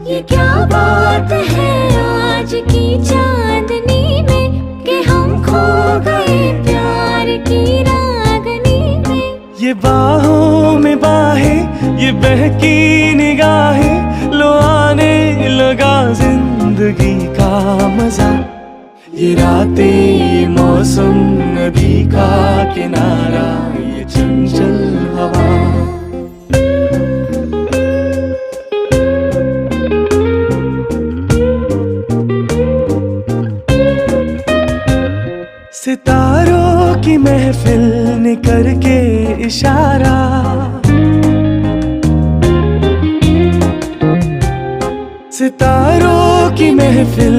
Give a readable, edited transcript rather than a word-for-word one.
ये क्या बात है आज की चांदनी में कि हम खो गए प्यार की रागनी में। ये बाहों में बाहें, ये बहकी निगाहें, लो आने लगा जिंदगी का मजा। ये रातें, ये मौसम, नदी का किनारा, ये चंचल हवा। सितारों की महफिल ने करके इशारा, सितारों की महफिल